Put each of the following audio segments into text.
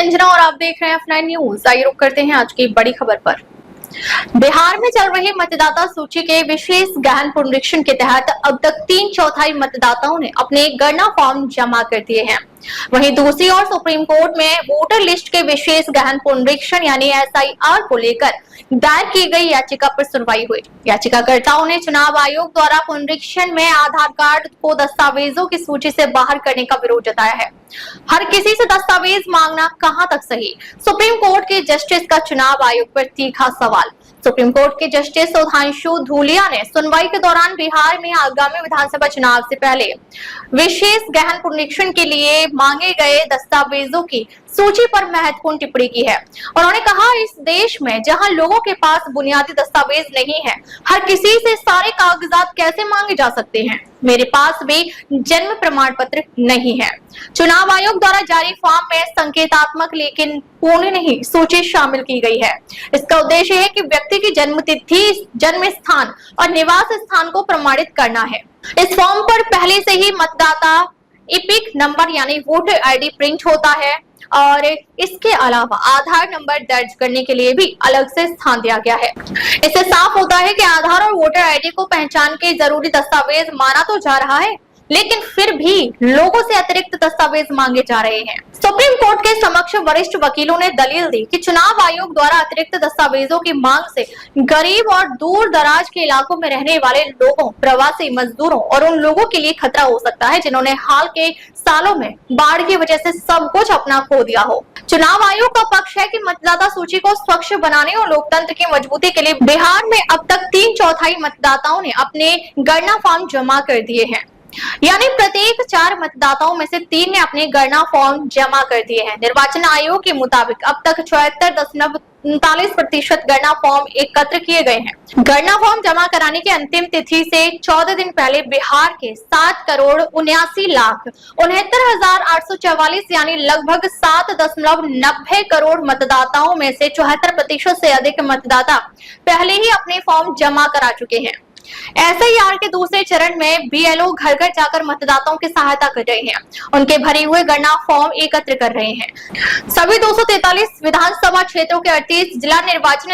अंजना और आप देख रहे हैं F9 न्यूज। आइए रुक करते हैं आज की बड़ी खबर पर। बिहार में चल रही मतदाता सूची के विशेष गहन पुनरीक्षण के तहत अब तक 3/4 मतदाताओं ने अपने गणना फॉर्म जमा कर दिए हैं। वहीं दूसरी ओर सुप्रीम कोर्ट में वोटर लिस्ट के विशेष गहन पुनरीक्षण यानी SIR को लेकर दायर की गई याचिका पर सुनवाई हुई। याचिकाकर्ताओं ने चुनाव आयोग द्वारा पुनरीक्षण में आधार कार्ड को दस्तावेजों की सूची से बाहर करने का विरोध जताया है। हर किसी से दस्तावेज मांगना कहां तक सही? सुप्रीम कोर्ट के जस्टिस का चुनाव आयोग पर तीखा सवाल। सुप्रीम कोर्ट के जस्टिस सुधांशु धूलिया ने सुनवाई के दौरान बिहार में आगामी विधानसभा चुनाव से पहले विशेष गहन पुनरीक्षण के लिए मांगे गए दस्तावेजों की सूची पर महत्वपूर्ण टिप्पणी की है। उन्होंने कहा, इस देश में जहां लोगों के पास बुनियादी दस्तावेज नहीं है, हर किसी से सारे कागजात कैसे मांगे जा सकते हैं? मेरे पास भी जन्म प्रमाण पत्र नहीं है। चुनाव आयोग द्वारा जारी फॉर्म में संकेतात्मक लेकिन पूर्ण नहीं सूची शामिल की गई है। इसका उद्देश्य है कि व्यक्ति की जन्म तिथि, जन्म स्थान और निवास स्थान को प्रमाणित करना है। इस फॉर्म पर पहले से ही मतदाता इपिक नंबर यानी वोटर ID प्रिंट होता है और इसके अलावा आधार नंबर दर्ज करने के लिए भी अलग से स्थान दिया गया है। इससे साफ होता है कि आधार और वोटर ID को पहचान के जरूरी दस्तावेज माना तो जा रहा है, लेकिन फिर भी लोगों से अतिरिक्त दस्तावेज मांगे जा रहे हैं। सुप्रीम कोर्ट के समक्ष वरिष्ठ वकीलों ने दलील दी कि चुनाव आयोग द्वारा अतिरिक्त दस्तावेजों की मांग से गरीब और दूर दराज के इलाकों में रहने वाले लोगों, प्रवासी मजदूरों और उन लोगों के लिए खतरा हो सकता है जिन्होंने हाल के सालों में बाढ़ की वजह से सब कुछ अपना खो दिया हो। चुनाव आयोग का पक्ष है कि मतदाता सूची को स्वच्छ बनाने और लोकतंत्र की मजबूती के लिए बिहार में अब तक 3/4 मतदाताओं ने अपने गणना फॉर्म जमा कर दिए हैं, यानी प्रत्येक 4 मतदाताओं में से 3 ने अपने गणना फॉर्म जमा कर दिए हैं। निर्वाचन आयोग के मुताबिक अब तक 74.39% गणना फॉर्म एकत्र किए गए हैं। गणना फॉर्म जमा कराने की अंतिम तिथि से 14 दिन पहले बिहार के 7,79,69,844 यानी लगभग 7.90 करोड़ मतदाताओं में से 74% से अधिक मतदाता पहले ही अपने फॉर्म जमा करा चुके हैं। SIR के दूसरे चरण में BLO घर घर जाकर मतदाताओं की सहायता कर रहे हैं, उनके भरे हुए गणना फॉर्म एकत्र कर रहे हैं। सभी 243 विधानसभा क्षेत्रों के 38 जिला निर्वाचन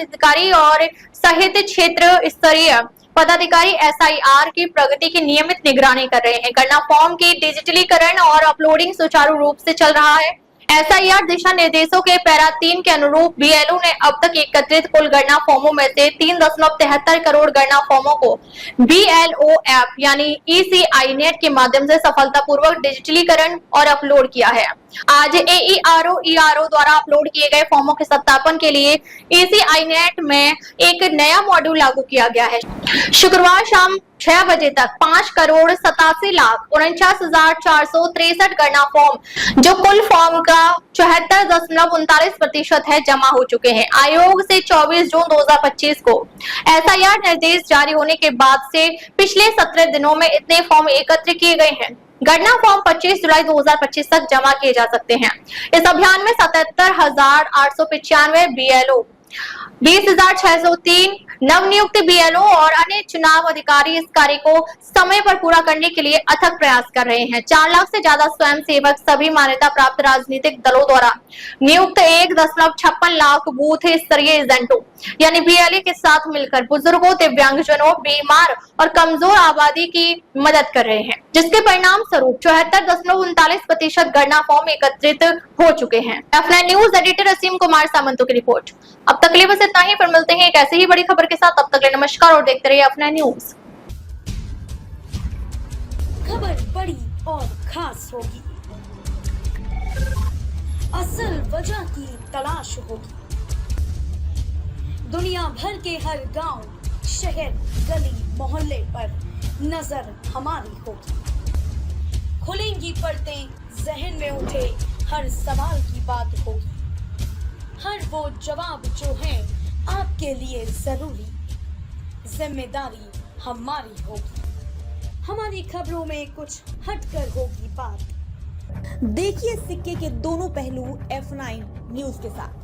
अधिकारी और सहित क्षेत्र स्तरीय पदाधिकारी SIR की प्रगति की नियमित निगरानी कर रहे हैं। गणना फॉर्म की डिजिटलीकरण और अपलोडिंग सुचारू रूप से चल रहा है। SIR दिशा निर्देशों के पैरा 3 के अनुरूप BLO ने अब तक एकत्रित कुल गणना फॉर्मों में से 3.73 करोड़ गणना फॉर्मों को BLO ऐप यानी ECINET के माध्यम से सफलतापूर्वक डिजिटलीकरण और अपलोड किया है। आज AERO द्वारा अपलोड किए गए फॉर्मों के सत्यापन के लिए ECINET में एक नया मॉड्यूल लागू किया गया है। शुक्रवार शाम 6 बजे तक 5,87,49,463 गणना फॉर्म, जो कुल फॉर्म का 74.39% है, जमा हो चुके हैं। आयोग से 24 जून 2025 को SIR निर्देश जारी होने के बाद से पिछले 17 दिनों में इतने फॉर्म एकत्र किए गए हैं। गणना फॉर्म 25 जुलाई 2025 तक जमा किए जा सकते हैं। इस अभियान में 77,895 BLO, 20,603 नवनियुक्त BLO और अन्य चुनाव अधिकारी इस कार्य को समय पर पूरा करने के लिए अथक प्रयास कर रहे हैं। 4 लाख से ज्यादा स्वयंसेवक सभी मान्यता प्राप्त राजनीतिक दलों द्वारा नियुक्त 1.56 लाख बूथ स्तरीय एजेंटों यानी BLA के साथ मिलकर बुजुर्गों, दिव्यांगजनों, बीमार और कमजोर आबादी की मदद कर रहे हैं, जिसके परिणाम स्वरूप 74.39% गणना फॉर्म एकत्रित हो चुके हैं। F9 न्यूज एडिटर असीम कुमार सामंतों की रिपोर्ट। अब तक के लिए बस इतना ही, फिर मिलते हैं एक ऐसी ही बड़ी खबर के साथ। तब तक के लिए नमस्कार और देखते रहिए F9 न्यूज। खबर बड़ी और खास होगी, असल वजह की तलाश होगी, दुनिया भर के हर गांव, शहर, गली मोहल्ले पर नजर हमारी होगी। खुलेंगी पर्दें, जहन में उठे हर सवाल की बात होगी, हर वो जवाब जो है आपके लिए जरूरी, जिम्मेदारी हमारी होगी। हमारी खबरों में कुछ हटकर होगी बात। देखिए सिक्के के दोनों पहलू F9 न्यूज के साथ।